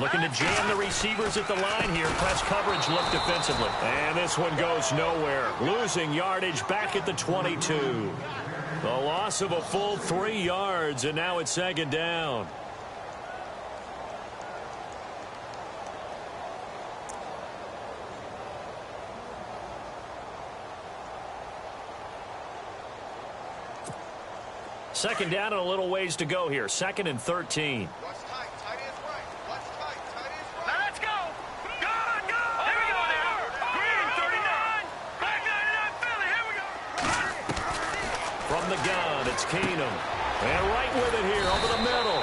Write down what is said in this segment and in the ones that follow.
Looking to jam the receivers at the line here. Press coverage look defensively. And this one goes nowhere. Losing yardage back at the 22. The loss of a full 3 yards, and now it's second down. Second down and a little ways to go here. 2nd and 13. What's tight? Tight is right. What's tight? Tight is right. Now let's go. Go. Here we go now. Green, 39. Back 99, Philly. Here we go. From the gun, it's Keenum. And right with it here over the middle.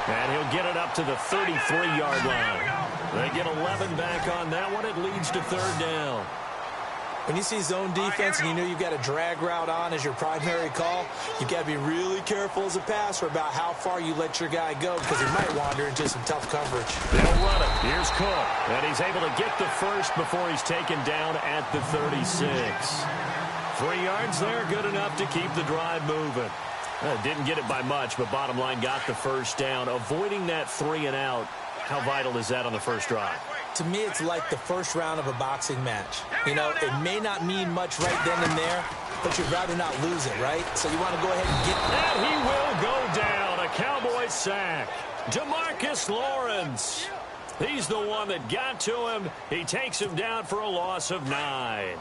And he'll get it up to the 33-yard line. They get 11 back on that one. It leads to 3rd down. When you see zone defense and you know you've got a drag route on as your primary call, you've got to be really careful as a passer about how far you let your guy go because he might wander into some tough coverage. They'll run it. Here's Cook. And he's able to get the first before he's taken down at the 36. 3 yards there, good enough to keep the drive moving. Didn't get it by much, but bottom line got the first down. Avoiding that 3 and out, how vital is that on the first drive? To me, it's like the first round of a boxing match. You know, it may not mean much right then and there, but you'd rather not lose it, right? So you want to go ahead and get that. And he will go down. A Cowboys sack. DeMarcus Lawrence. He's the one that got to him. He takes him down for a loss of 9.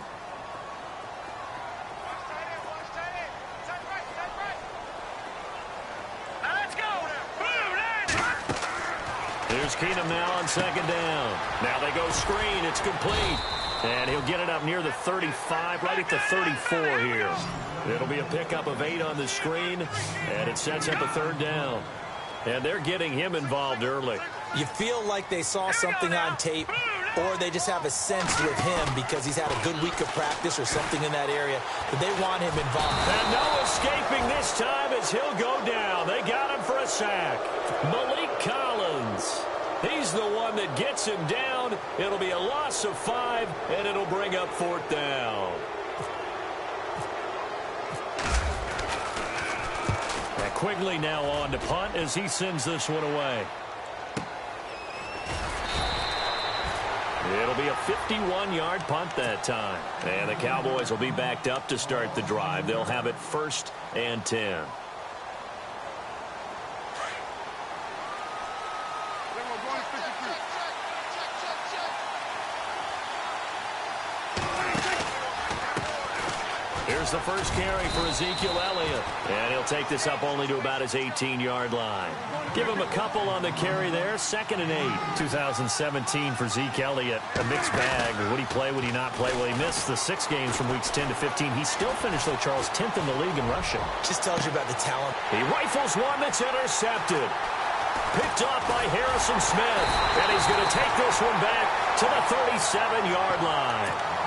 Here's Keenum now on 2nd down. Now they go screen. It's complete. And he'll get it up near the 35, right at the 34 here. It'll be a pickup of 8 on the screen, and it sets up a 3rd down. And they're getting him involved early. You feel like they saw something on tape, or they just have a sense with him because he's had a good week of practice or something in that area that they want him involved. And no escaping this time as he'll go down. They got him for a sack. Malik Collins. He's the one that gets him down. It'll be a loss of 5, and it'll bring up 4th down. And Quigley now on to punt as he sends this one away. It'll be a 51-yard punt that time. And the Cowboys will be backed up to start the drive. They'll have it 1st and 10. Here's the first carry for Ezekiel Elliott. And he'll take this up only to about his 18-yard line. Give him a couple on the carry there. 2nd and 8. 2017 for Zeke Elliott. A mixed bag. Would he play? Would he not play? Well, he missed the 6 games from weeks 10 to 15. He still finished, though, Charles, 10th in the league in rushing. Just tells you about the talent. He rifles one that's intercepted. Picked off by Harrison Smith. And he's going to take this one back to the 37-yard line.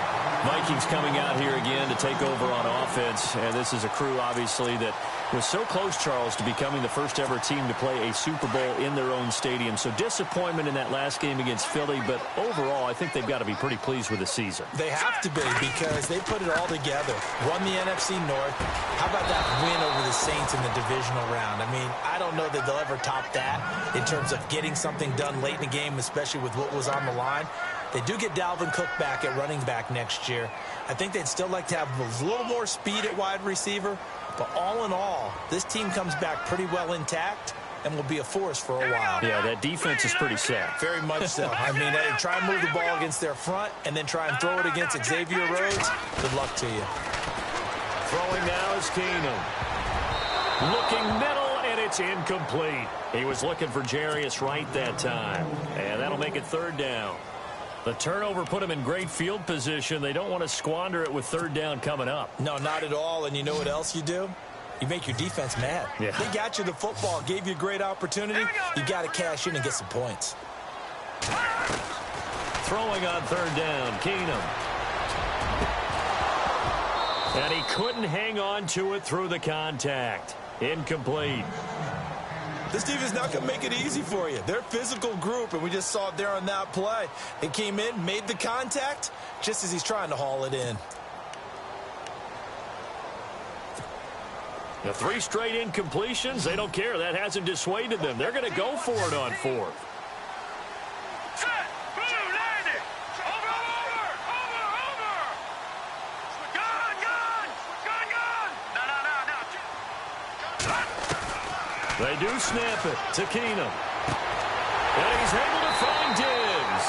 Vikings coming out here again to take over on offense. And this is a crew, obviously, that was so close, Charles, to becoming the first ever team to play a Super Bowl in their own stadium. So disappointment in that last game against Philly. But overall, I think they've got to be pretty pleased with the season. They have to be because they put it all together. Won the NFC North. How about that win over the Saints in the divisional round? I mean, I don't know that they'll ever top that in terms of getting something done late in the game, especially with what was on the line. They do get Dalvin Cook back at running back next year. I think they'd still like to have a little more speed at wide receiver. But all in all, this team comes back pretty well intact and will be a force for a while. Yeah, that defense is pretty set. Very much so. I mean, they try and move the ball against their front and then try and throw it against Xavier Rhodes. Good luck to you. Throwing now is Keenum. Looking middle, and it's incomplete. He was looking for Jarius Wright that time. And that'll make it 3rd down. The turnover put them in great field position. They don't want to squander it with 3rd down coming up. No, not at all. And you know what else you do? You make your defense mad. Yeah. They got you the football, gave you a great opportunity. You got to cash in and get some points. Throwing on 3rd down, Keenum. And he couldn't hang on to it through the contact. Incomplete. This team is not going to make it easy for you. They're a physical group, and we just saw it there on that play. They came in, made the contact, just as he's trying to haul it in. The 3 straight incompletions, they don't care. That hasn't dissuaded them. They're going to go for it on 4th. They do snap it to Keenum. And he's able to find Diggs.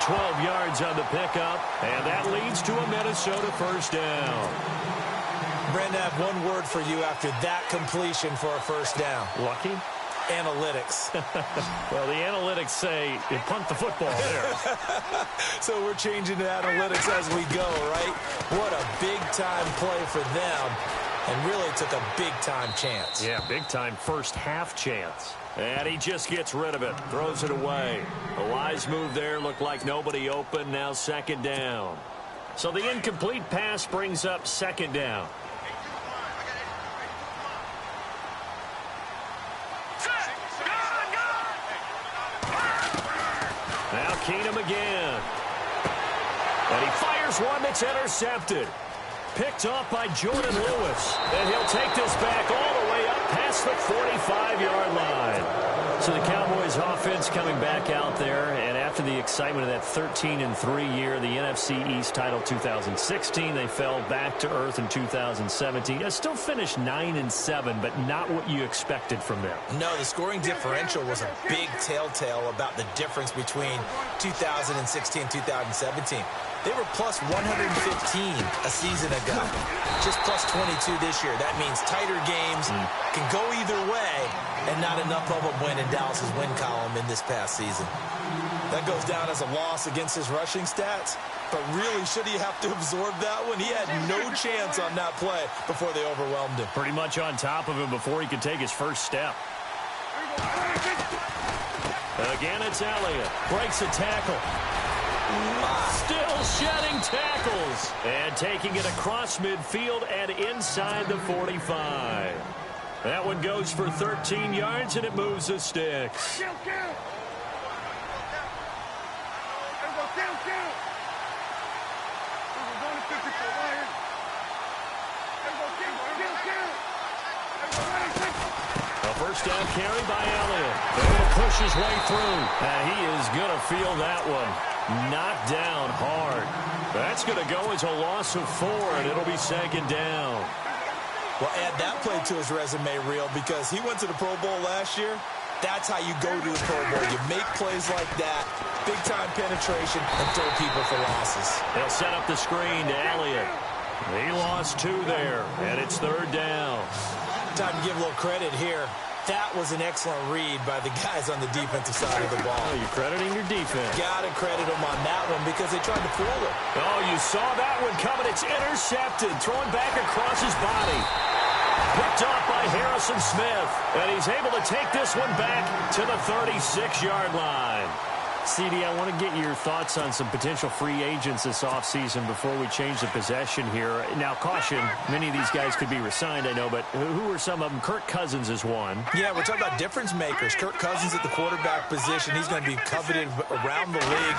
12 yards on the pickup, and that leads to a Minnesota first down. Brandon, I have one word for you after that completion for a first down. Lucky? Analytics. Well, the analytics say you punt the football there. So we're changing to analytics as we go, right? What a big-time play for them, and really took a big-time chance. Yeah, big-time first-half chance. And he just gets rid of it, throws it away. A wise move there, looked like nobody open, now second down. So the incomplete pass brings up second down. Now Keenum again. And he fires one that's intercepted. Picked off by Jordan Lewis. And he'll take this back all the way up past the 45-yard line. So the Cowboys offense coming back out there, and after the excitement of that 13-3 year, the NFC East title 2016, they fell back to earth in 2017. They still finished 9-7, but not what you expected from them. No, the scoring differential was a big telltale about the difference between 2016 and 2017. They were plus 115 a season ago, just plus 22 this year. That means tighter games can go either way, and not enough of them win in Dallas's win column in this past season. That goes down as a loss against his rushing stats, but really, should he have to absorb that one? He had no chance on that play before they overwhelmed him. Pretty much on top of him before he could take his first step. Again, it's Elliott. Breaks a tackle. Still shedding tackles. And taking it across midfield and inside the 45. That one goes for 13 yards, and it moves the sticks. A first down carry by Elliott. Able to push his way through. And he is going to feel that one. Knocked down hard. That's going to go as a loss of 4, and it'll be second down. Well, add that play to his resume reel, because he went to the Pro Bowl last year. That's how you go to the Pro Bowl. You make plays like that, big-time penetration, and throw people for losses. They'll set up the screen to Elliott. He lost 2 there, and it's third down. Time to give a little credit here. That was an excellent read by the guys on the defensive side of the ball. Oh, you're crediting your defense. Got to credit them on that one because they tried to fool him. Oh, you saw that one coming. It's intercepted. Thrown back across his body. Picked off by Harrison Smith. And he's able to take this one back to the 36-yard line. CD, I want to get your thoughts on some potential free agents this offseason before we change the possession here. Now, caution, many of these guys could be re-signed, I know, but who are some of them? Kirk Cousins is one. Yeah, we're talking about difference makers. Kirk Cousins at the quarterback position. He's going to be coveted around the league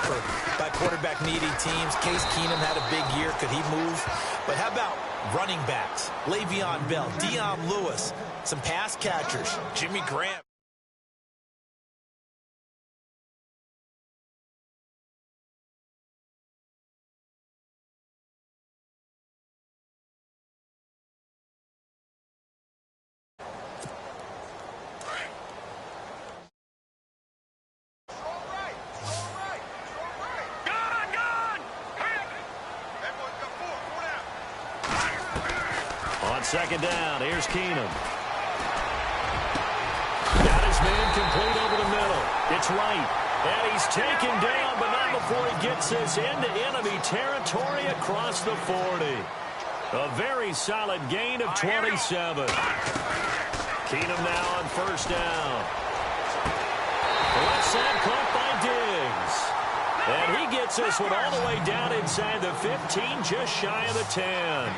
by quarterback-needy teams. Case Keenum had a big year. Could he move? But how about running backs? Le'Veon Bell, Dion Lewis, some pass catchers, Jimmy Graham. Second down, here's Keenum. Got his man complete over the middle. It's right. And he's taken down, but not before he gets this into enemy territory across the 40. A very solid gain of 27. Keenum now on first down. Left side caught by Diggs. And he gets this one all the way down inside the 15, just shy of the 10.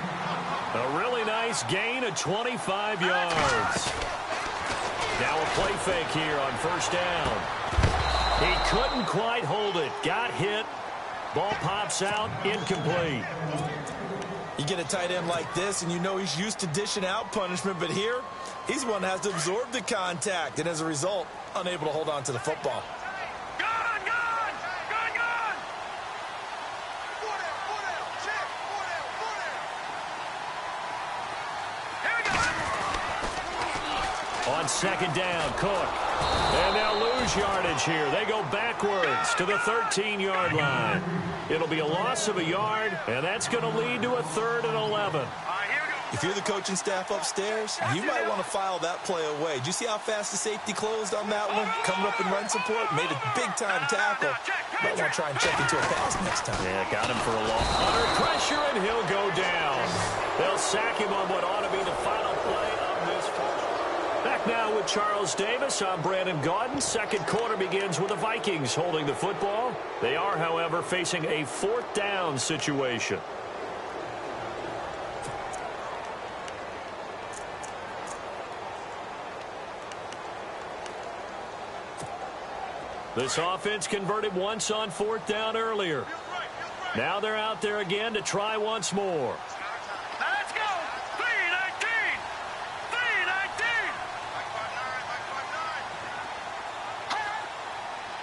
A really nice gain of 25 yards. Now a play fake here on first down. He couldn't quite hold it. Got hit. Ball pops out. Incomplete. You get a tight end like this, and you know he's used to dishing out punishment, but here, he's one that has to absorb the contact, and as a result, unable to hold on to the football. On second down, Cook. And they'll lose yardage here. They go backwards to the 13-yard line. It'll be a loss of a yard, and that's going to lead to a 3rd and 11. If you're the coaching staff upstairs, you might want to file that play away. Did you see how fast the safety closed on that one? Coming up in run support, made a big-time tackle. Might want to try and check into a pass next time. Yeah, got him for a loss. Under pressure, and he'll go down. They'll sack him on what ought to be the final play of this quarter. Back now with Charles Davis. I'm Brandon Gaudin. Second quarter begins with the Vikings holding the football. They are, however, facing a 4th down situation. This offense converted once on 4th down earlier. Now they're out there again to try once more. Let's go! 3-19! 3-19!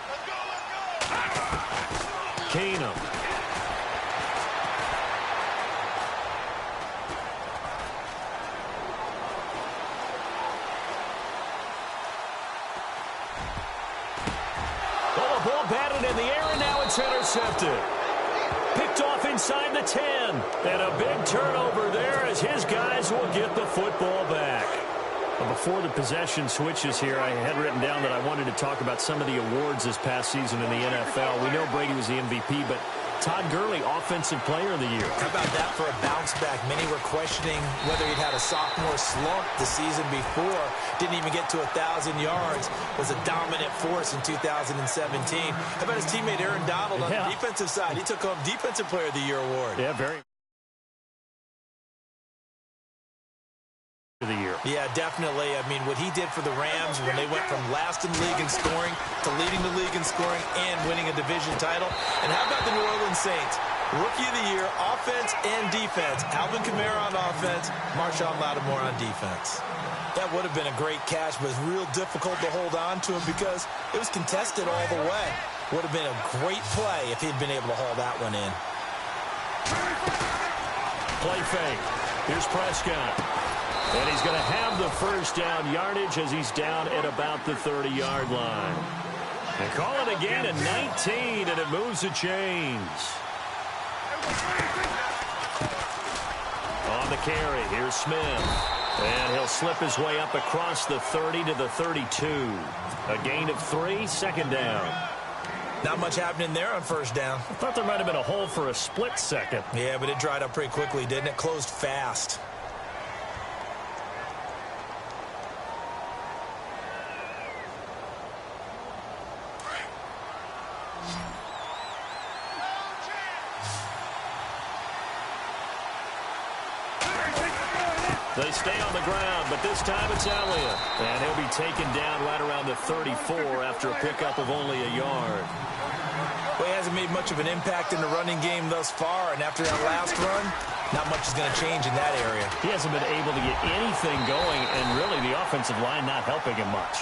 Let's go! Keenum. Well, the ball batted in the air, and now it's intercepted. Picked off inside the 10. And a big turnover there as his guys will get the football back. Well, before the possession switches here, I had written down that I wanted to talk about some of the awards this past season in the NFL. We know Brady was the MVP, but Todd Gurley, Offensive Player of the Year. How about that for a bounce back? Many were questioning whether he'd had a sophomore slump the season before. Didn't even get to 1,000 yards. Was a dominant force in 2017. How about his teammate Aaron Donald on the defensive side? He took home Defensive Player of the Year award. Yeah, very. Of the year. Yeah, definitely. I mean, what he did for the Rams when they went from last in the league in scoring to leading the league in scoring and winning a division title. And how about the New Orleans Saints? Rookie of the year, offense and defense. Alvin Kamara on offense, Marshawn Lattimore on defense. That would have been a great catch, but it was real difficult to hold on to him because it was contested all the way. Would have been a great play if he'd been able to haul that one in. Play fake. Here's Prescott. And he's going to have the first down yardage as he's down at about the 30-yard line. And call it a gain of 19, and it moves the chains. On the carry, here's Smith. And he'll slip his way up across the 30 to the 32. A gain of 3, second down. Not much happening there on first down. I thought there might have been a hole for a split second. Yeah, but it dried up pretty quickly, didn't it? Closed fast. They stay on the ground, but this time it's Elliott. And he'll be taken down right around the 34 after a pickup of only a yard. Well, he hasn't made much of an impact in the running game thus far, and after that last run, not much is going to change in that area. He hasn't been able to get anything going, and really the offensive line not helping him much.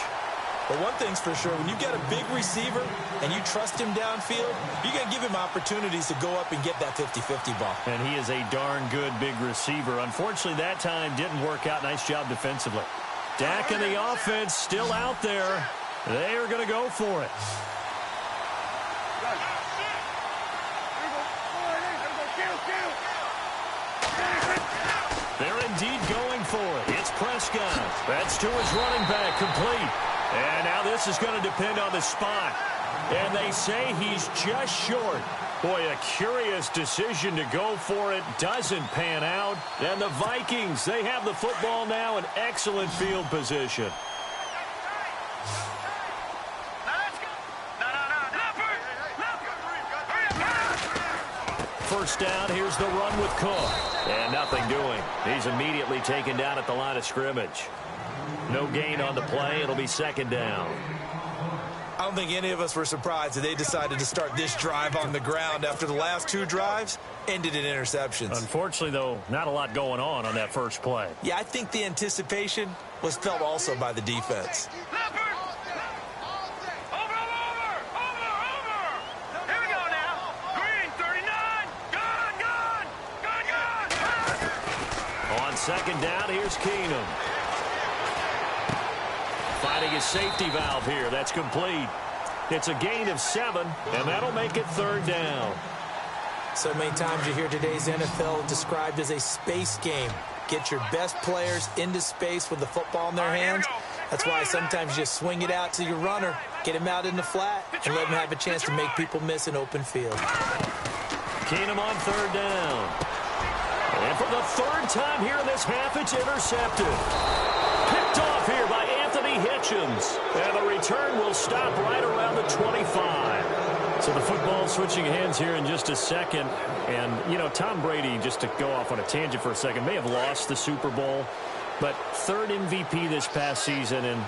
But one thing's for sure, when you get a big receiver and you trust him downfield, you're going to give him opportunities to go up and get that 50-50 ball. And he is a darn good big receiver. Unfortunately, that time didn't work out. Nice job defensively. Dak and the offense still out there. They are going to go for it. They're indeed going for it. It's Prescott. That's to his running back, complete. And now this is going to depend on the spot. And they say he's just short. Boy, a curious decision to go for it. Doesn't pan out. And the Vikings, they have the football now in excellent field position. First down, here's the run with Cook. And nothing doing. He's immediately taken down at the line of scrimmage. No gain on the play. It'll be second down. I don't think any of us were surprised that they decided to start this drive on the ground after the last two drives ended in interceptions. Unfortunately, though, not a lot going on that first play. Yeah, I think the anticipation was felt also by the defense. On second down, here's Keenum. finding his safety valve here. That's complete. It's a gain of 7, and that'll make it 3rd down. So many times you hear today's NFL described as a space game. Get your best players into space with the football in their hands. That's why sometimes you just swing it out to your runner, get him out in the flat, and let him have a chance to make people miss an open field. Keenum on 3rd down. And for the 3rd time here in this half, it's intercepted. Picked off here by Anthony Hitchens. And the return will stop right around the 25. So the football switching hands here in just a second. And, you know, Tom Brady, just to go off on a tangent for a second, may have lost the Super Bowl. But 3rd MVP this past season, and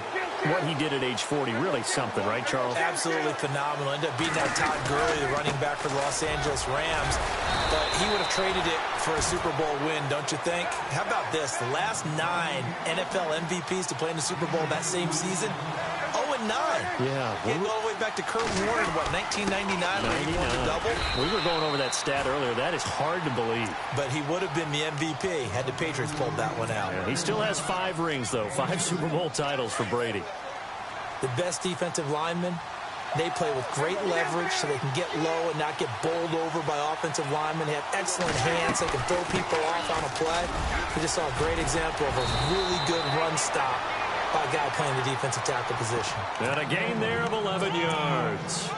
what he did at age 40, really something, right, Charles? Absolutely phenomenal. Ended up beating out Todd Gurley, the running back for the Los Angeles Rams. But he would have traded it for a Super Bowl win, don't you think? How about this? The last 9 NFL MVPs to play in the Super Bowl that same season, 0-9. Yeah. We'll go all the way back to Kurt Warner in, what, 1999 when he won the double? We were going over that stat earlier. That is hard to believe. But he would have been the MVP had the Patriots pulled that one out. Yeah, he still has 5 rings, though. 5 Super Bowl titles for Brady. The best defensive linemen, they play with great leverage so they can get low and not get bowled over by offensive linemen. They have excellent hands. They can throw people off on a play. We just saw a great example of a really good run stop by a guy playing the defensive tackle position. And a gain there of 11 yards.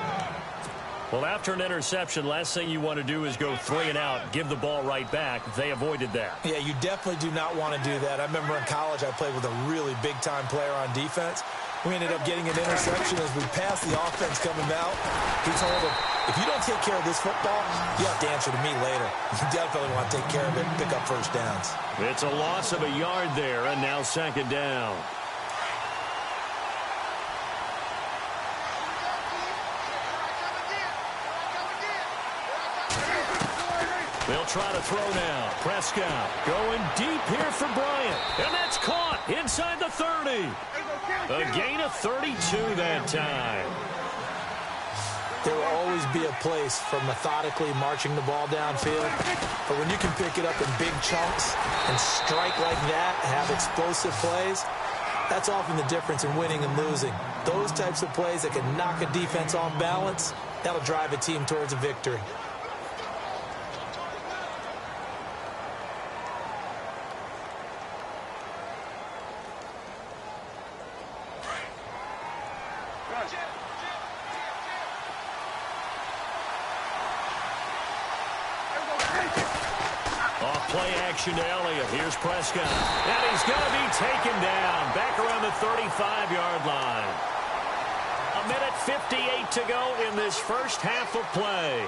Well, after an interception, last thing you want to do is go 3 and out, give the ball right back. They avoided that. Yeah, you definitely do not want to do that. I remember in college I played with a really big-time player on defense. We ended up getting an interception as we passed the offense coming out. He told him, if you don't take care of this football, you have to answer to me later. You definitely want to take care of it and pick up first downs. It's a loss of a yard there, and now 2nd down. They'll try to throw now. Prescott going deep here for Bryant. And that's caught inside the 30. A gain of 32 that time. There will always be a place for methodically marching the ball downfield. But when you can pick it up in big chunks and strike like that, have explosive plays, that's often the difference in winning and losing. Those types of plays that can knock a defense off balance, that'll drive a team towards a victory. Play action to Elliott. Here's Prescott. And he's going to be taken down back around the 35-yard line. 1:58 to go in this first half of play.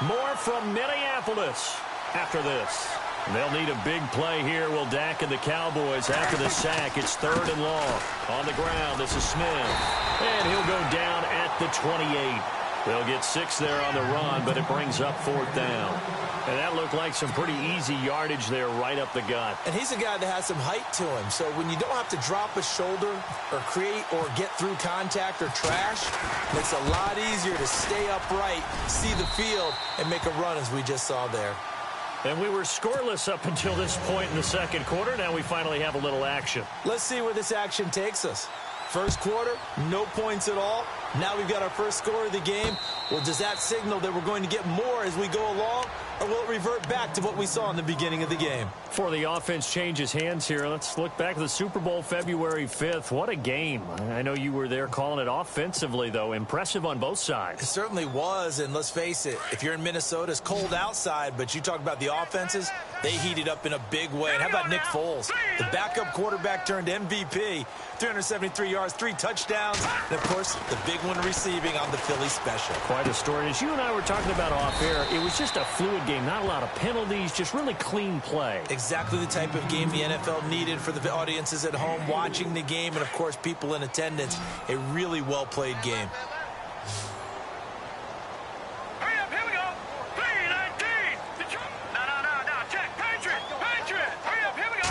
More from Minneapolis after this. They'll need a big play here, will Dak and the Cowboys after the sack. It's 3rd and long. On the ground, this is Smith. And he'll go down at the 28. They'll get 6 there on the run, but it brings up 4th down. And that looked like some pretty easy yardage there right up the gut. And he's a guy that has some height to him. So when you don't have to drop a shoulder or create or get through contact or trash, it makes it a lot easier to stay upright, see the field, and make a run as we just saw there. And we were scoreless up until this point in the 2nd quarter. Now we finally have a little action. Let's see where this action takes us. First quarter, no points at all. Now we've got our first score of the game. Well, does that signal that we're going to get more as we go along, or will it revert back to what we saw in the beginning of the game? Before the offense changes hands here, let's look back at the Super Bowl February 5th. What a game. I know you were there calling it offensively, though. Impressive on both sides. It certainly was, and let's face it, if you're in Minnesota, it's cold outside, but you talk about the offenses, they heated up in a big way. And how about Nick Foles? The backup quarterback turned MVP, 373 yards, 3 touchdowns, and, of course, the big one receiving on the Philly special. Quite a story. As you and I were talking about off air, it was just a fluid game, not a lot of penalties, just really clean play. Exactly the type of game the NFL needed for the audiences at home watching the game and, of course, people in attendance. A really well-played game. Hurry up, here we go. 3-19. No. Check. Patriot. Hurry up, here we go.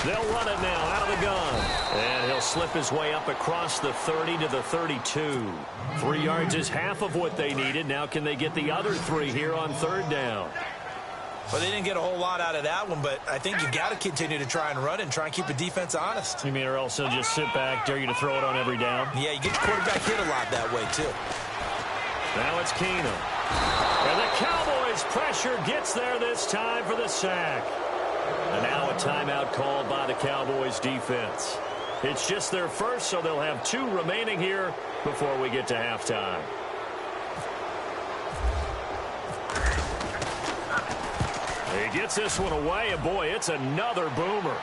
They'll run it now out of the gun. And he'll slip his way up across the 30 to the 32. 3 yards is half of what they needed. Now can they get the other 3 here on 3rd down? Well, they didn't get a whole lot out of that one, but I think you got to continue to try and run it and try and keep the defense honest. You mean, or else they'll just sit back, dare you to throw it on every down? Yeah, you get your quarterback hit a lot that way, too. Now it's Keenum. And the Cowboys' pressure gets there this time for the sack. And now a timeout called by the Cowboys defense. It's just their first, so they'll have 2 remaining here before we get to halftime. He gets this one away, and boy, it's another boomer.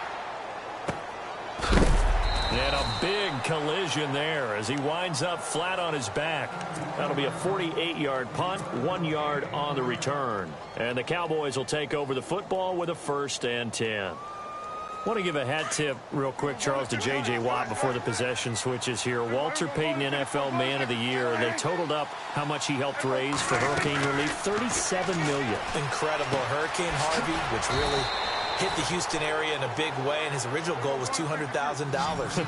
And a big collision there as he winds up flat on his back. That'll be a 48-yard punt, 1 yard on the return. And the Cowboys will take over the football with a 1st and 10. I want to give a hat tip real quick, Charles, to J.J. Watt before the possession switches here. Walter Payton, NFL Man of the Year. They totaled up how much he helped raise for hurricane relief, $37 million. Incredible. Hurricane Harvey, which really hit the Houston area in a big way, and his original goal was $200,000.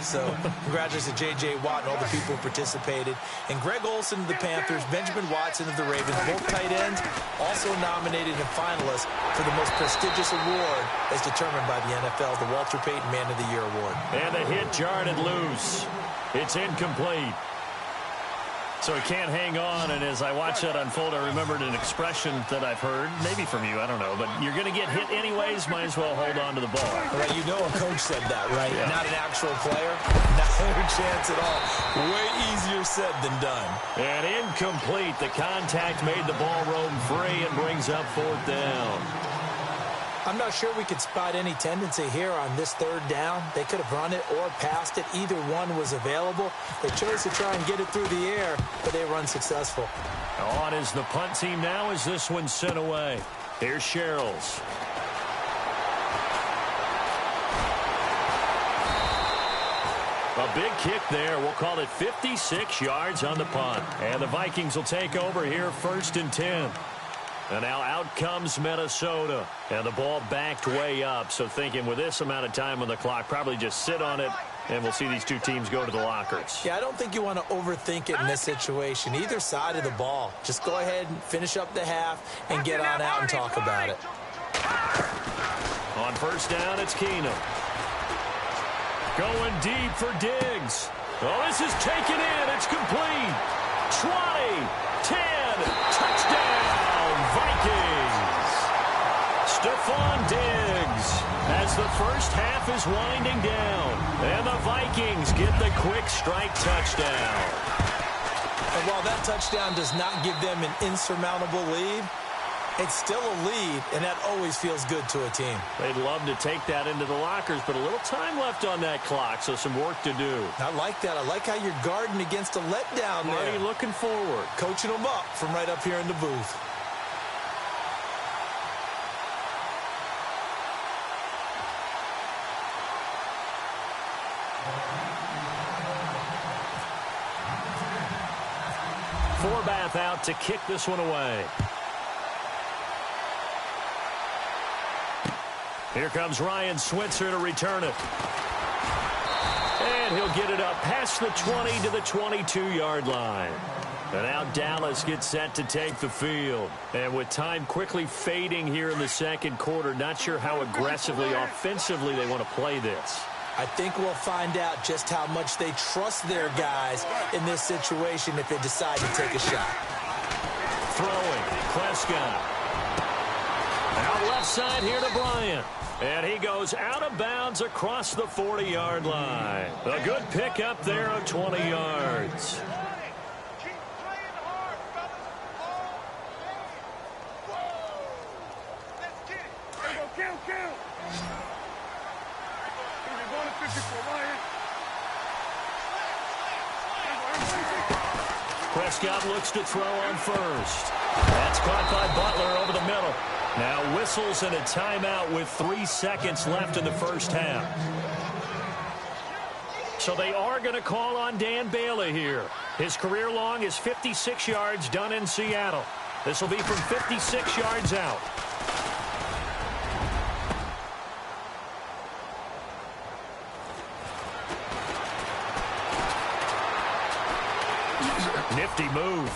So congratulations to J.J. Watt and all the people who participated. And Greg Olsen of the Panthers, Benjamin Watson of the Ravens, both tight ends, also nominated and finalists for the most prestigious award as determined by the NFL, the Walter Payton Man of the Year Award. And the hit jarred it loose. It's incomplete. So he can't hang on, and as I watch that unfold, I remembered an expression that I've heard, maybe from you, I don't know, but you're going to get hit anyways, might as well hold on to the ball. Right, you know a coach said that, right? Yeah. Not an actual player. Not a chance at all. Way easier said than done. And incomplete. The contact made the ball roam free and brings up 4th down. I'm not sure we could spot any tendency here on this 3rd down. They could have run it or passed it. Either one was available. They chose to try and get it through the air, but they were unsuccessful. On is the punt team now as this one's sent away. Here's Sherrills. A big kick there. We'll call it 56 yards on the punt. And the Vikings will take over here 1st and 10. And now out comes Minnesota. And the ball backed way up. So thinking with this amount of time on the clock, probably just sit on it, and we'll see these 2 teams go to the lockers. Yeah, I don't think you want to overthink it in this situation. Either side of the ball. Just go ahead and finish up the half and get on out and talk about it. On 1st down, it's Keenum. Going deep for Diggs. Oh, this is taken in. It's complete. 20, 10, touchdown. Vikings. Stephon Diggs as the first half is winding down. And the Vikings get the quick strike touchdown. And while that touchdown does not give them an insurmountable lead, it's still a lead, and that always feels good to a team. They'd love to take that into the lockers, but a little time left on that clock, so some work to do. I like that. I like how you're guarding against a letdown there. Marty looking forward. Coaching them up from right up here in the booth. Forbath out to kick this one away. Here comes Ryan Switzer to return it. And he'll get it up past the 20 to the 22-yard line. And now Dallas gets set to take the field. And with time quickly fading here in the 2nd quarter, not sure how aggressively, offensively they want to play this. I think we'll find out just how much they trust their guys in this situation if they decide to take a shot. Throwing, Prescott. Out left side here to Bryant. And he goes out of bounds across the 40-yard line. A good pick up there of 20 yards. Keep playing hard, fellas. Whoa. Let's get it. There you go, count. He's going to 54, Ryan. Prescott looks to throw on 1st. That's caught by Butler over the middle. Now whistles and a timeout with 3 seconds left in the 1st half. So they are going to call on Dan Bailey here. His career long is 56 yards done in Seattle. This will be from 56 yards out. Nifty move.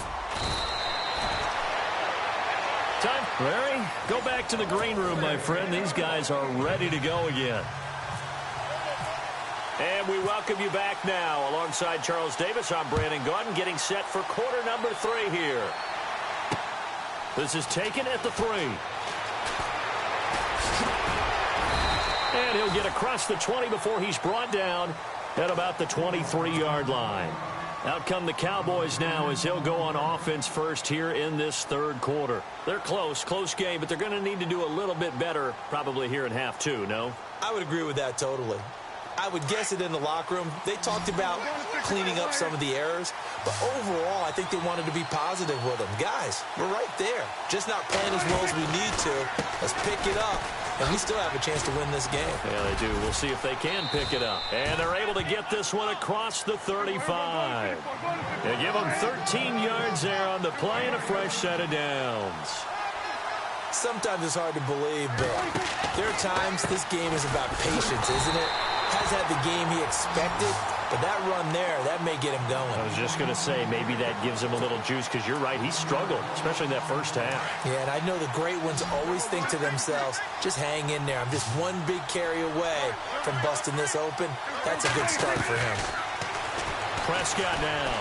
Time Larry, go back to the green room, my friend. These guys are ready to go again. And we welcome you back now. Alongside Charles Davis, I'm Brandon Gaudin, getting set for quarter number 3 here. This is taken at the 3. And he'll get across the 20 before he's brought down at about the 23-yard line. Out come the Cowboys now as they'll go on offense first here in this third quarter. They're close game, but they're going to need to do a little bit better probably here in half 2, no? I would agree with that totally. I would guess it in the locker room. They talked about cleaning up some of the errors, but overall, I think they wanted to be positive with them. Guys, we're right there. Just not playing as well as we need to. Let's pick it up, and we still have a chance to win this game. Yeah, they do. We'll see if they can pick it up. And they're able to get this one across the 35. They give them 13 yards there on the play and a fresh set of downs. Sometimes it's hard to believe, but there are times this game is about patience, isn't it? Has had the game he expected, but that run there, that may get him going. I was just going to say, maybe that gives him a little juice, because you're right, he struggled, especially in that first half. Yeah, and I know the great ones always think to themselves, just hang in there. I'm just one big carry away from busting this open. That's a good start for him. Prescott now.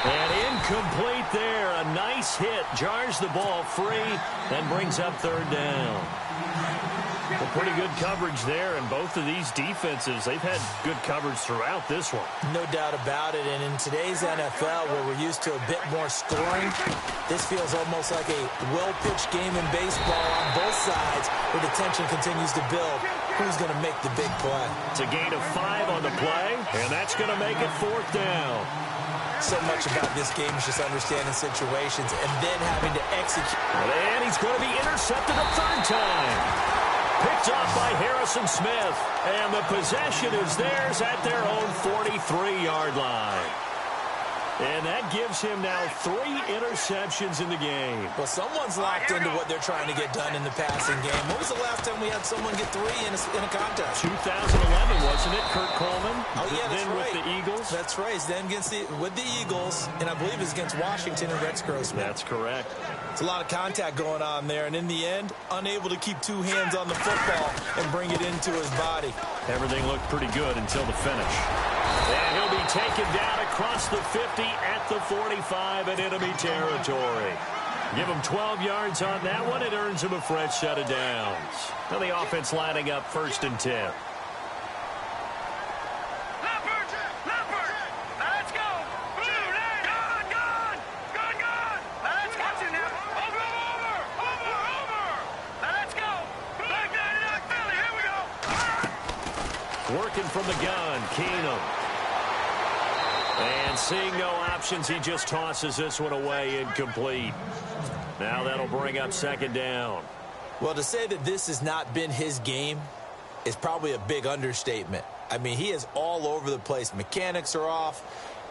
And incomplete there. A nice hit. Jars the ball free and brings up third down. Well, pretty good coverage there, and both of these defenses, they've had good coverage throughout this one. No doubt about it, and in today's NFL, where we're used to a bit more scoring, this feels almost like a well-pitched game in baseball on both sides, where the tension continues to build. Who's going to make the big play? It's a gain of 5 on the play, and that's going to make it fourth down. So much about this game is just understanding situations and then having to execute. And he's going to be intercepted a third time. Picked off by Harrison Smith. And the possession is theirs at their own 43-yard line. And that gives him now 3 interceptions in the game. Well, someone's locked into what they're trying to get done in the passing game. When was the last time we had someone get 3 in a contest? 2011, wasn't it, Kurt Coleman? Oh, yeah, that's then right. With the Eagles? That's right. It's then with the Eagles, and I believe it's against Washington and Rex Grossman. That's correct. It's a lot of contact going on there, and in the end, unable to keep 2 hands on the football and bring it into his body. Everything looked pretty good until the finish. And he'll be taken down across the 50 at the 45 in enemy territory. Give him 12 yards on that one. It earns him a fresh set of downs. Now the offense lining up 1st and 10. Working from the gun, Keenum. And seeing no options, he just tosses this one away, incomplete. Now that'll bring up 2nd down. Well, to say that this has not been his game is probably a big understatement. I mean, he is all over the place. Mechanics are off,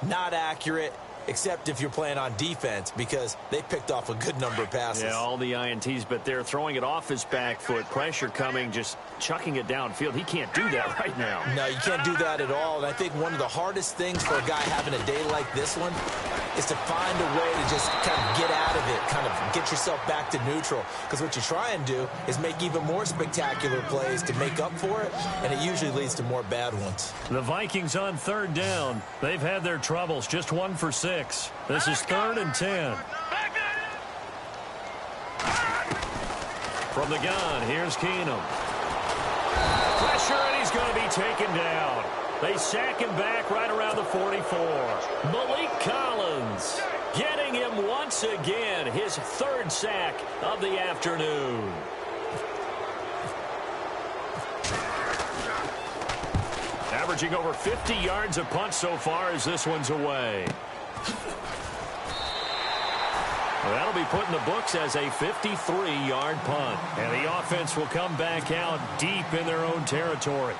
not accurate, except if you're playing on defense, because they picked off a good number of passes. Yeah, all the INTs, but they're throwing it off his back foot. Pressure coming, just chucking it downfield. He can't do that right now. No, you can't do that at all. And I think one of the hardest things for a guy having a day like this one is to find a way to just kind of get out of it, kind of get yourself back to neutral. Because what you try and do is make even more spectacular plays to make up for it, and it usually leads to more bad ones. The Vikings on 3rd down. They've had their troubles, just 1 for 6. This is 3rd and 10. From the gun, here's Keenum. Pressure, and he's going to be taken down. They sack him back right around the 44. Malik Collins getting him once again, his 3rd sack of the afternoon. Averaging over 50 yards a punt so far as this one's away. Well, that'll be put in the books as a 53-yard punt. And the offense will come back out deep in their own territory.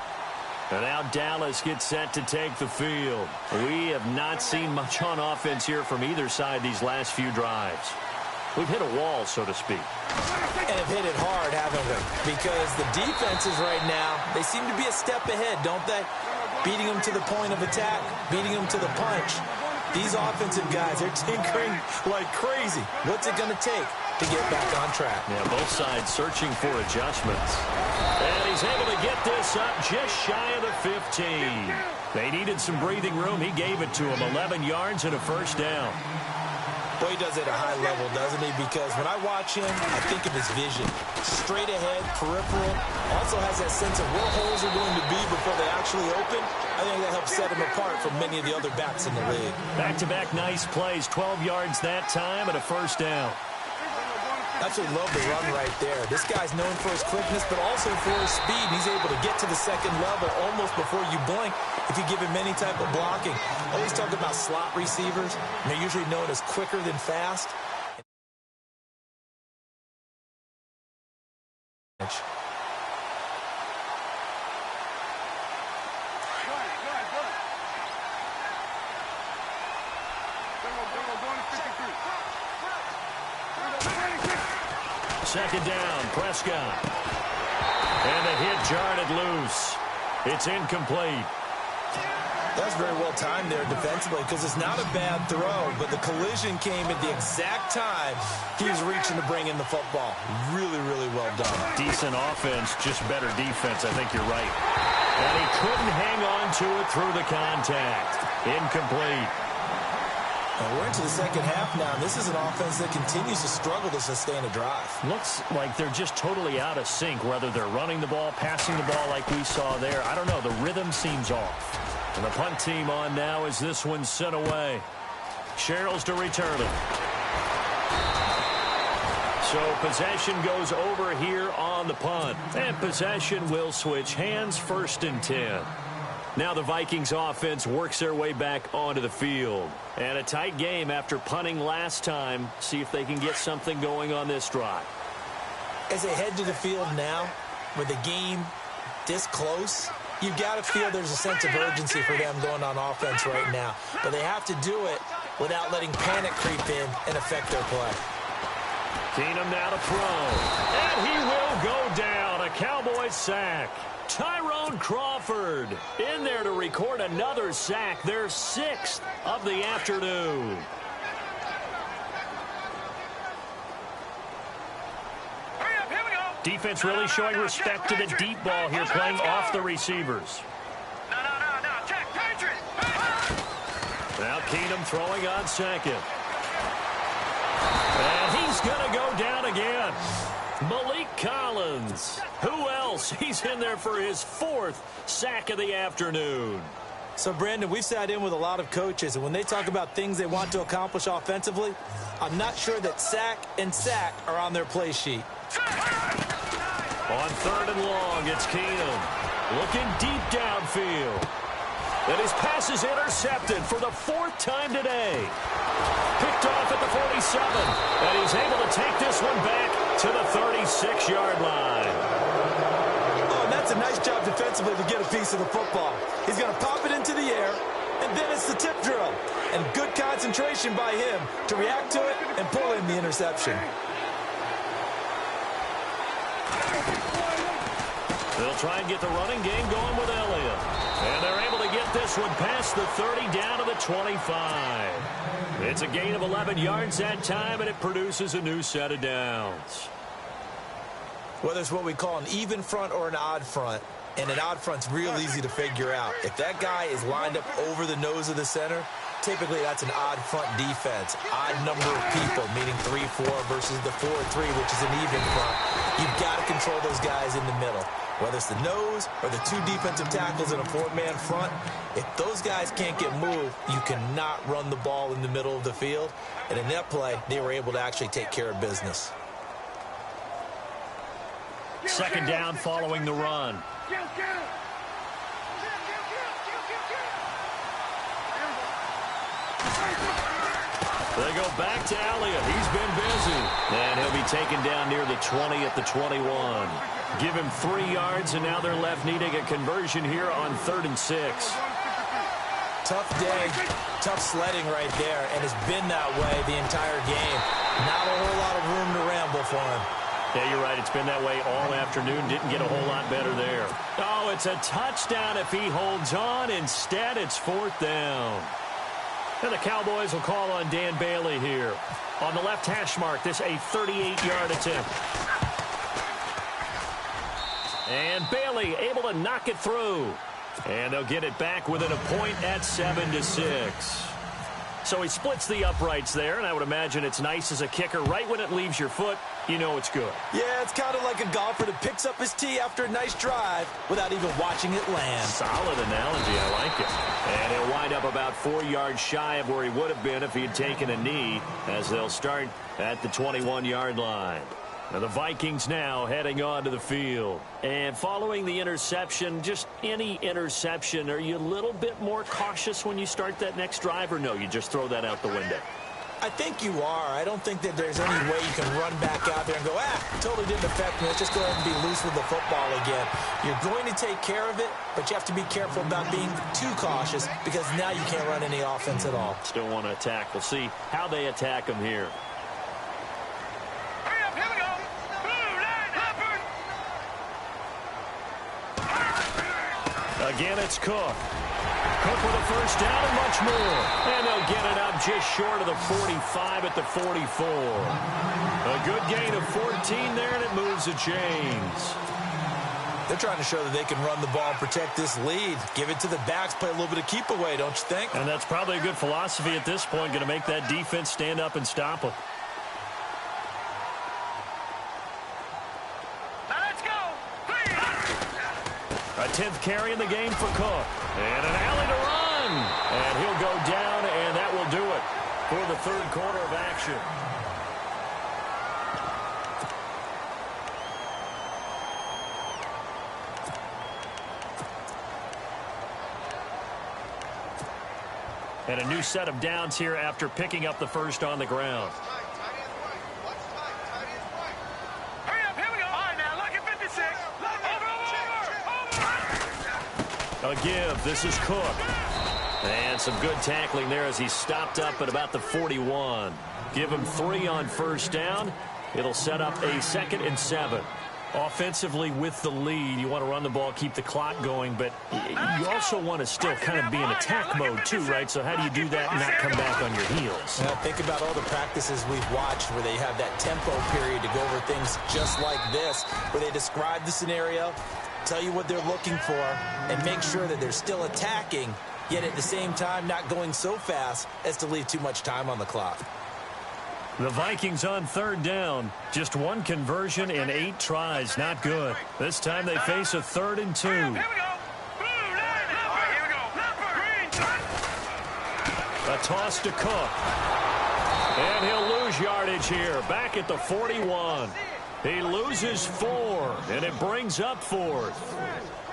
And now Dallas gets set to take the field. We have not seen much on offense here from either side these last few drives. We've hit a wall, so to speak. And have hit it hard, haven't we? Because the defenses right now, they seem to be a step ahead, don't they? Beating them to the point of attack, beating them to the punch. These offensive guys, they're tinkering like crazy. What's it going to take? to get back on track. Yeah, both sides searching for adjustments. And he's able to get this up just shy of the 15. They needed some breathing room. He gave it to him. 11 yards and a first down. Boy, he does it at a high level, doesn't he? Because when I watch him, I think of his vision. Straight ahead, peripheral. Also has that sense of where holes are going to be before they actually open. I think that helps set him apart from many of the other backs in the league. Back-to-back nice plays. 12 yards that time and a first down. Absolutely love the run right there. This guy's known for his quickness, but also for his speed. He's able to get to the second level almost before you blink if you give him any type of blocking. Always talk about slot receivers, and they're usually known as quicker than fast. Second down, Prescott. And the hit jarred it loose. It's incomplete. That's very well timed there defensively because it's not a bad throw, but the collision came at the exact time he was reaching to bring in the football. Really, really well done. Decent offense, just better defense. I think you're right. And he couldn't hang on to it through the contact. Incomplete. We're into the second half now, and this is an offense that continues to struggle to sustain a drive. Looks like they're just totally out of sync, whether they're running the ball, passing the ball like we saw there. I don't know. The rhythm seems off. And the punt team on now as this one's sent away. Sherrills to return it. So possession goes over here on the punt. And possession will switch hands, 1st and 10. Now the Vikings offense works their way back onto the field. And a tight game after punting last time. See if they can get something going on this drive. As they head to the field now, with the game this close, you've got to feel there's a sense of urgency for them going on offense right now. But they have to do it without letting panic creep in and affect their play. Keenum now to throw. And he will go down. A Cowboys sack. Tyrone Crawford in there to record another sack, their 6th of the afternoon. Hurry up, here we go. Defense really showing respect to the deep ball here, playing off the receivers. No, check, Patriot. Now Keenum throwing on second. And he's going to go down again. Malik Collins. Who else? He's in there for his 4th sack of the afternoon. So, Brandon, we've sat in with a lot of coaches, and when they talk about things they want to accomplish offensively, I'm not sure that sack and sack are on their play sheet. On 3rd and long, it's Keenum looking deep downfield. And his pass is intercepted for the 4th time today. Picked off at the 47, and he's able to take this one back to the 36-yard line. Oh, and that's a nice job defensively to get a piece of the football. He's going to pop it into the air, and then it's the tip drill. And good concentration by him to react to it and pull in the interception. They'll try and get the running game going with Elliott. And they're able to get this one past the 30 down to the 25. It's a gain of 11 yards that time, and it produces a new set of downs. Whether it's what we call an even front or an odd front, and an odd front's real easy to figure out. If that guy is lined up over the nose of the center, typically that's an odd front defense. Odd number of people, meaning 3-4 versus the 4-3, which is an even front. You've got to control those guys in the middle. Whether it's the nose or the 2 defensive tackles in a 4-man front, if those guys can't get moved, you cannot run the ball in the middle of the field. And in that play, they were able to actually take care of business. Second down following the run. They go back to Elliott. He's been busy. And he'll be taken down near the 20 at the 21. Give him 3 yards, and now they're left needing a conversion here on 3rd and 6. Tough day, tough sledding right there, and it's been that way the entire game. Not a whole lot of room to ramble for him. Yeah, you're right. It's been that way all afternoon. Didn't get a whole lot better there. Oh, it's a touchdown if he holds on. Instead, it's 4th down. And the Cowboys will call on Dan Bailey here. On the left hash mark, this a 38-yard attempt. And Bailey able to knock it through. And they'll get it back within a point at 7-6. So he splits the uprights there, and I would imagine it's nice as a kicker. Right when it leaves your foot, you know it's good. Yeah, it's kind of like a golfer that picks up his tee after a nice drive without even watching it land. Solid analogy. I like it. And he'll wind up about 4 yards shy of where he would have been if he had taken a knee, as they'll start at the 21-yard line. Now the Vikings now heading onto the field. And following the interception, just any interception, are you a little bit more cautious when you start that next drive, or no, you just throw that out the window? I think you are. I don't think that there's any way you can run back out there and go, totally didn't affect me. Let's just go ahead and be loose with the football again. You're going to take care of it, but you have to be careful about being too cautious because now you can't run any offense at all. Still want to attack. We'll see how they attack them here. Again, it's Cook. Cook with a first down and much more. And they'll get it up just short of the 45 at the 44. A good gain of 14 there, and it moves the chains. They're trying to show that they can run the ball and protect this lead. Give it to the backs, play a little bit of keep away, don't you think? And that's probably a good philosophy at this point, going to make that defense stand up and stop them. A 10th carry in the game for Cook. And an alley to run. And he'll go down, and that will do it for the third quarter of action. And a new set of downs here after picking up the first on the ground. A give. This is Cook. And some good tackling there as he stopped up at about the 41. Give him 3 on first down. It'll set up a 2nd and 7. Offensively with the lead, you want to run the ball, keep the clock going, but you also want to still kind of be in attack mode too, right? So how do you do that and not come back on your heels? Now, think about all the practices we've watched where they have that tempo period to go over things just like this, where they describe the scenario, tell you what they're looking for, and make sure that they're still attacking, yet at the same time not going so fast as to leave too much time on the clock. The Vikings on third down. Just 1 conversion in 8 tries. Not good. This time they face a 3rd and 2. A toss to Cook. And he'll lose yardage here. Back at the 41. He loses 4, and it brings up 4th.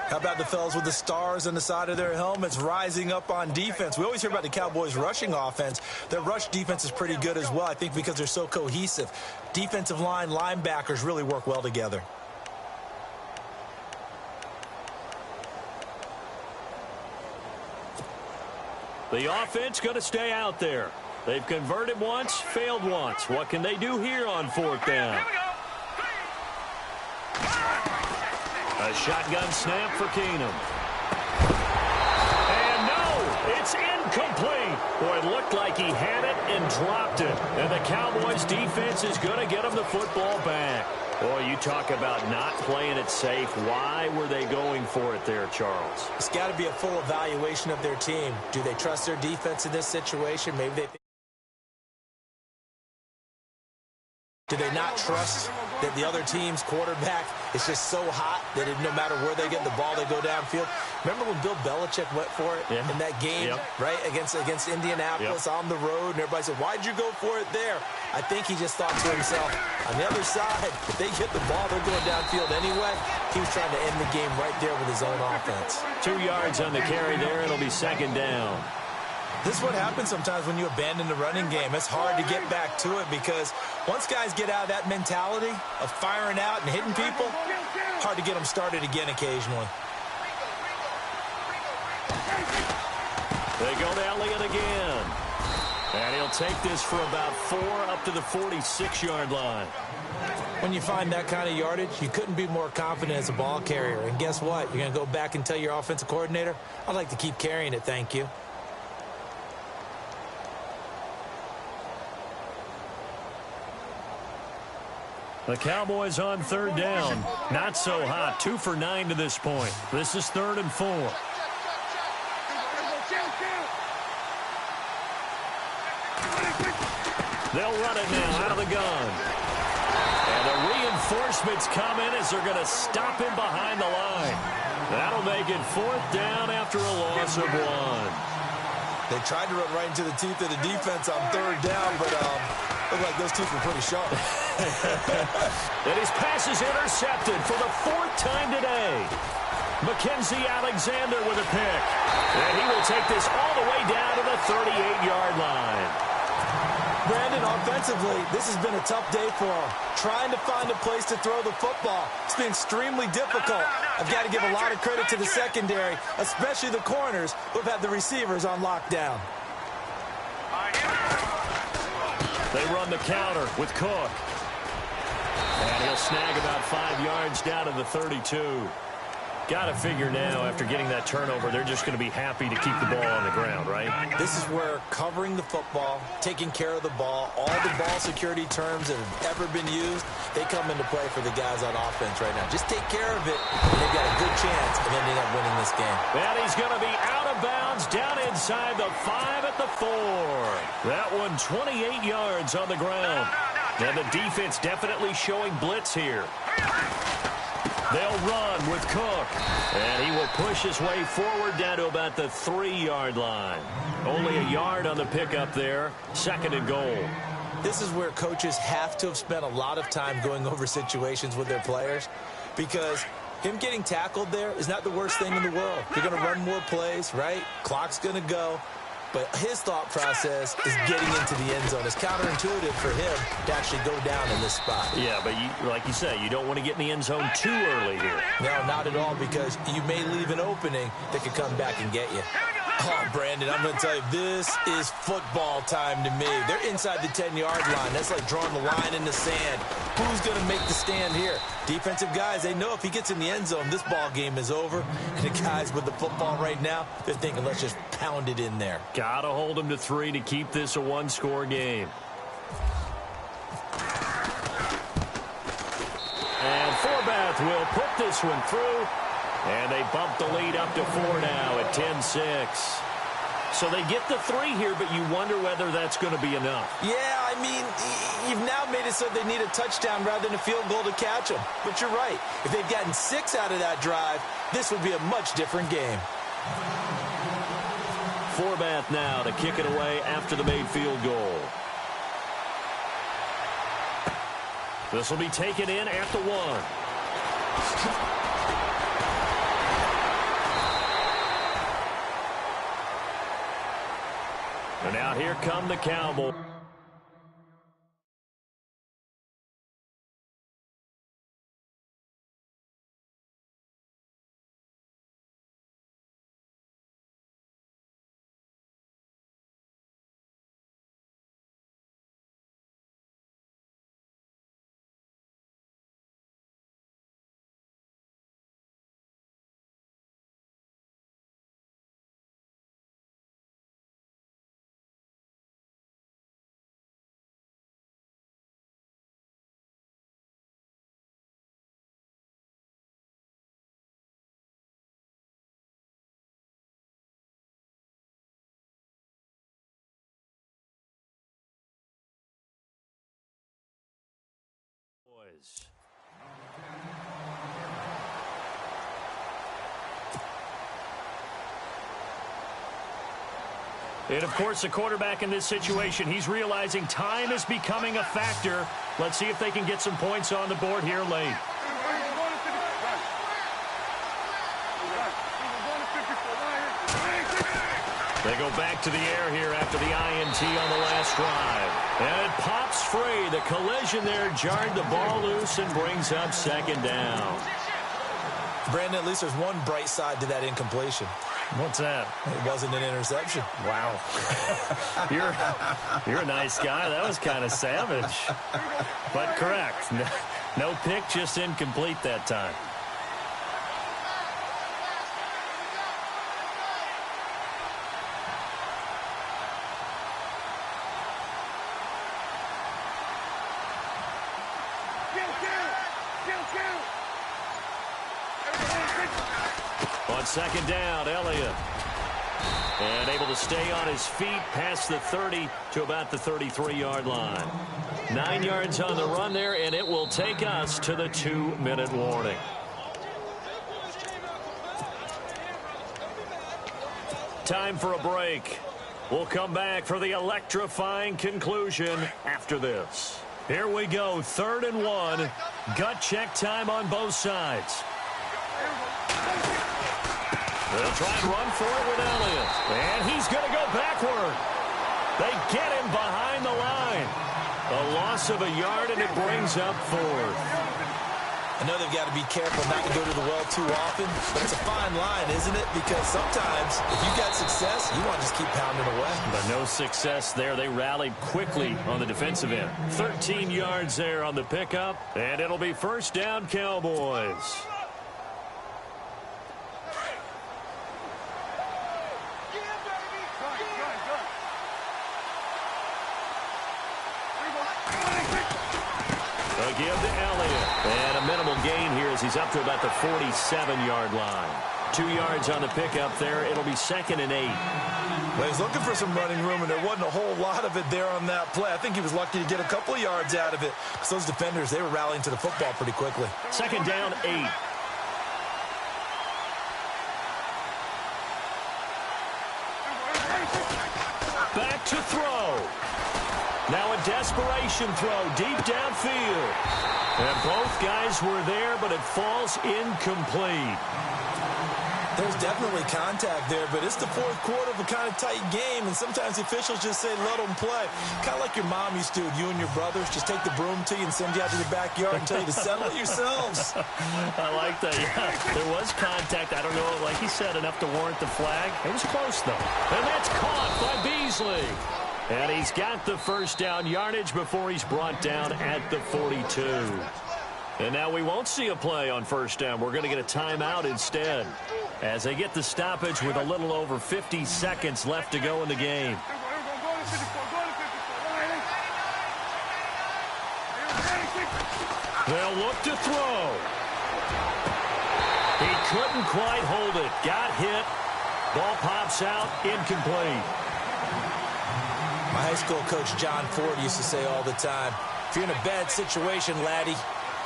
How about the fellas with the stars on the side of their helmets rising up on defense? We always hear about the Cowboys' rushing offense. Their rush defense is pretty good as well, I think, because they're so cohesive. Defensive line, linebackers really work well together. The offense going to stay out there. They've converted once, failed once. What can they do here on 4th down? A shotgun snap for Keenum. And no, it's incomplete. Boy, it looked like he had it and dropped it. And the Cowboys defense is going to get him the football back. Boy, you talk about not playing it safe. Why were they going for it there, Charles? It's got to be a full evaluation of their team. Do they trust their defense in this situation? Maybe they think. Do they not trust that the other team's quarterback is just so hot that no matter where they get the ball, they go downfield? Remember when Bill Belichick went for it in that game, right, against Indianapolis on the road, and everybody said, why'd you go for it there? I think he just thought to himself, on the other side, if they get the ball, they're going downfield anyway. He was trying to end the game right there with his own offense. 2 yards on the carry there. It'll be 2nd down. This is what happens sometimes when you abandon the running game. It's hard to get back to it because once guys get out of that mentality of firing out and hitting people, hard to get them started again occasionally. They go to Elliott again. And he'll take this for about 4 up to the 46-yard line. When you find that kind of yardage, you couldn't be more confident as a ball carrier. And guess what? You're going to go back and tell your offensive coordinator, I'd like to keep carrying it, thank you. The Cowboys on third down. Not so hot. 2 for 9 to this point. This is 3rd and 4. They'll run it now out of the gun. And the reinforcements come in as they're going to stop him behind the line. That'll make it 4th down after a loss of 1. They tried to run right into the teeth of the defense on 3rd down, but looked like those teeth were pretty sharp. And his pass is intercepted for the 4th time today. Mackenzie Alexander with a pick. And he will take this all the way down to the 38-yard line. Brandon, offensively, this has been a tough day for him. Trying to find a place to throw the football. It's been extremely difficult. I've got to give a lot of credit to the secondary, especially the corners who've had the receivers on lockdown. They run the counter with Cook. And he'll snag about 5 yards down to the 32. Got to figure now, after getting that turnover, they're just going to be happy to keep the ball on the ground, right? This is where covering the football, taking care of the ball, all the ball security terms that have ever been used, they come into play for the guys on offense right now. Just take care of it, and they've got a good chance of ending up winning this game. And he's going to be out of bounds down inside the 5 at the 4. That one 28 yards on the ground. And the defense definitely showing blitz here. They'll run with Cook. And he will push his way forward down to about the 3-yard line. Only a yard on the pickup there. 2nd and goal. This is where coaches have to have spent a lot of time going over situations with their players, because him getting tackled there is not the worst thing in the world. You're going to run more plays, right? Clock's going to go. But his thought process is getting into the end zone. It's counterintuitive for him to actually go down in this spot. Yeah, but like you say, you don't want to get in the end zone too early here. No, not at all, because you may leave an opening that could come back and get you. Oh, Brandon, I'm going to tell you, this is football time to me. They're inside the 10-yard line. That's like drawing the line in the sand. Who's going to make the stand here? Defensive guys, they know if he gets in the end zone, this ball game is over. And the guys with the football right now, they're thinking, let's just pound it in there. Got to hold him to 3 to keep this a 1-score game. And Forbath will put this one through. And they bump the lead up to 4 now at 10-6. So they get the 3 here, but you wonder whether that's going to be enough. Yeah, I mean, you've now made it so they need a touchdown rather than a field goal to catch them. But you're right. If they've gotten 6 out of that drive, this would be a much different game. Forbath now to kick it away after the made field goal. This will be taken in at the 1. And now here come the Cowboys. And, of course, the quarterback in this situation, he's realizing time is becoming a factor. Let's see if they can get some points on the board here late. They go back to the air here after the INT on the last drive. And it pops free. The collision there jarred the ball loose and brings up 2nd down. Brandon, at least there's one bright side to that incompletion. What's that? It wasn't an interception. Wow. You're a nice guy. That was kind of savage. But correct. No pick, just incomplete that time. Get On second down, Elliott. And able to stay on his feet past the 30 to about the 33-yard line. 9 yards on the run there, and it will take us to the 2-minute warning. Time for a break. We'll come back for the electrifying conclusion after this. Here we go, 3rd and 1. Gut check time on both sides. They'll try and run for it with Elliott. And he's going to go backward. They get him behind the line. A loss of a yard, and it brings up 4th. I know they've got to be careful not to go to the well too often, but it's a fine line, isn't it? Because sometimes, if you've got success, you want to just keep pounding away. But no success there. They rallied quickly on the defensive end. 13 yards there on the pickup, and it'll be 1st down, Cowboys. A give to Elliott. And a minimal gain here as he's up to about the 47-yard line. 2 yards on the pickup there. It'll be 2nd and 8. Well, he's looking for some running room, and there wasn't a whole lot of it there on that play. I think he was lucky to get a couple of yards out of it because those defenders, they were rallying to the football pretty quickly. 2nd down, 8. Back to throw. Now a desperation throw deep downfield. And both guys were there, but it falls incomplete. There's definitely contact there, but it's the 4th quarter of a kind of tight game, and sometimes the officials just say, let them play. Kind of like your mom used to with you and your brothers. Just take the broom to you and send you out to the backyard and tell you to settle it yourselves. I like that. Yeah, there was contact. I don't know, like he said, enough to warrant the flag. It was close, though. And that's caught by Beasley. And he's got the 1st down yardage before he's brought down at the 42. And now we won't see a play on 1st down. We're going to get a timeout instead as they get the stoppage with a little over 50 seconds left to go in the game. They'll look to throw. He couldn't quite hold it. Got hit. Ball pops out. Incomplete. My high school coach, John Ford, used to say all the time, if you're in a bad situation, laddie,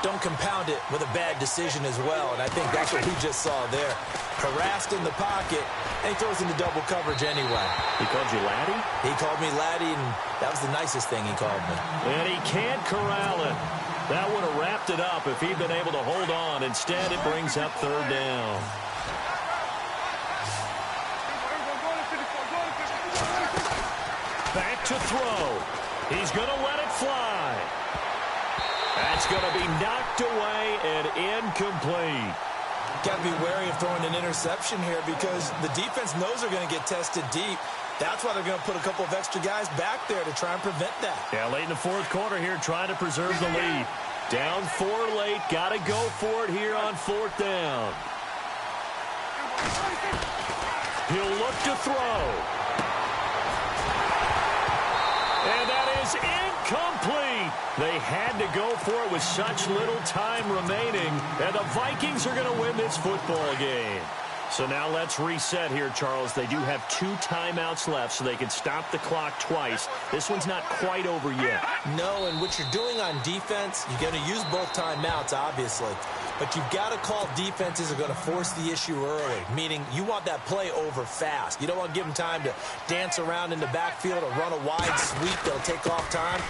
don't compound it with a bad decision as well. And I think that's what we just saw there. Harassed in the pocket, and he throws into double coverage anyway. He called you laddie? He called me laddie, and that was the nicest thing he called me. And he can't corral it. That would have wrapped it up if he'd been able to hold on. Instead, it brings up 3rd down. Back to throw. He's going to let it fly. That's going to be knocked away and incomplete. Got to be wary of throwing an interception here because the defense knows they're going to get tested deep. That's why they're going to put a couple of extra guys back there to try and prevent that. Yeah, late in the 4th quarter here, trying to preserve the lead. Down 4 late. Got to go for it here on 4th down. He'll look to throw. And that is incomplete. They had to go for it with such little time remaining. And the Vikings are going to win this football game. So now let's reset here, Charles. They do have 2 timeouts left, so they can stop the clock twice. This one's not quite over yet. No, and what you're doing on defense, you're going to use both timeouts, obviously. But you've got to call defenses are going to force the issue early, meaning you want that play over fast. You don't want to give them time to dance around in the backfield or run a wide sweep that'll take off time.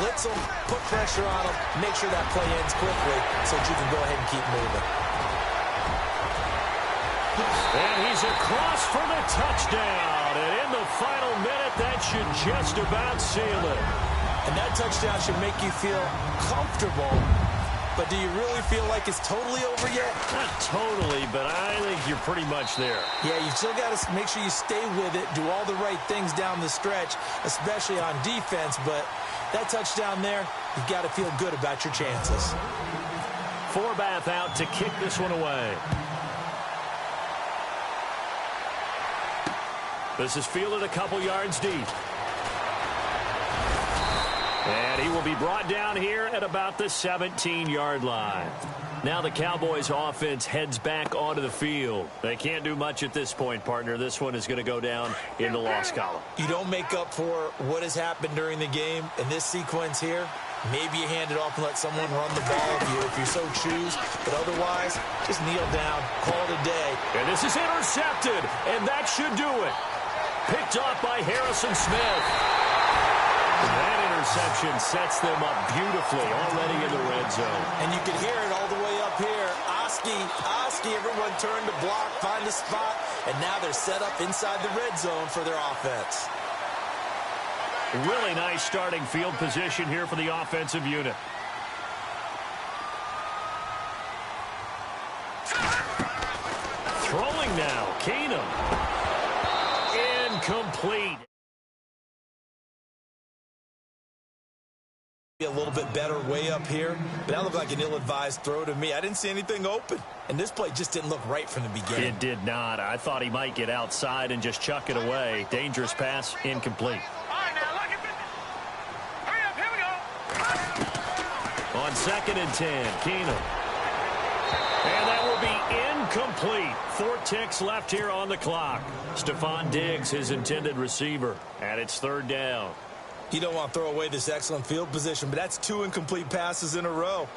Blitz them, put pressure on them, make sure that play ends quickly so that you can go ahead and keep moving. And he's across for the touchdown. And in the final minute, that should just about seal it. And that touchdown should make you feel comfortable. But do you really feel like it's totally over yet? Not totally, but I think you're pretty much there. Yeah, you still got to make sure you stay with it, do all the right things down the stretch, especially on defense. But that touchdown there, you've got to feel good about your chances. Forbath out to kick this one away. This is fielded a couple yards deep. And he will be brought down here at about the 17-yard line. Now the Cowboys offense heads back onto the field. They can't do much at this point, partner. This one is going to go down in the loss column. You don't make up for what has happened during the game in this sequence here. Maybe you hand it off and let someone run the ball if you so choose. But otherwise, just kneel down, call it a day. And this is intercepted, and that should do it. Picked off by Harrison Smith. That interception sets them up beautifully already in the red zone. And you can hear it all the way up here. Oski, everyone turned to block, find a spot, and now they're set up inside the red zone for their offense. Really nice starting field position here for the offensive unit. Throwing now, Keenum. Incomplete. A little bit better way up here, but that looked like an ill-advised throw to me. I didn't see anything open, and this play just didn't look right from the beginning. It did not. I thought he might get outside and just chuck it away. Dangerous pass, incomplete. All right, now, look at this. Hurry up, here we go. On 2nd and 10, Keenum. And that will be incomplete. 4 ticks left here on the clock. Stephon Diggs, his intended receiver, and it's 3rd down. You don't want to throw away this excellent field position, but that's 2 incomplete passes in a row.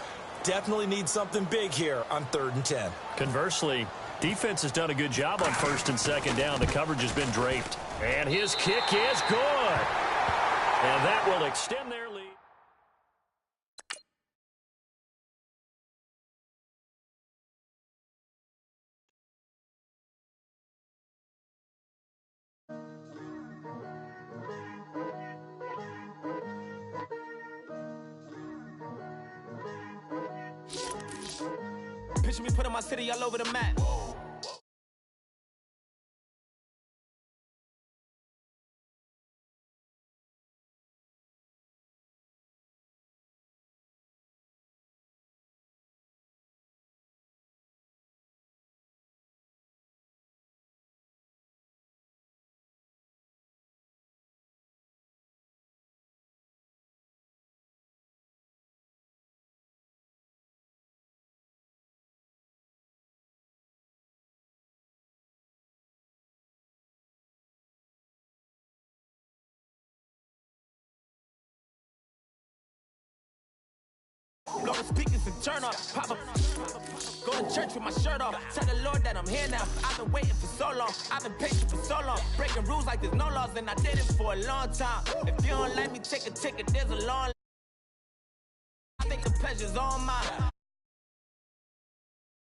Definitely need something big here on 3rd and 10. Conversely, defense has done a good job on 1st and 2nd down. The coverage has been draped. And his kick is good. And that will extend their lead. Picture me putting my city all over the map. Blow the speakers and turn up. Pop up. Go to church with my shirt off. Tell the Lord that I'm here now. I've been waiting for so long. I've been patient for so long. Breaking rules like there's no laws, and I did it for a long time. If you don't let me take a ticket, there's a long. I think the pleasure's all mine.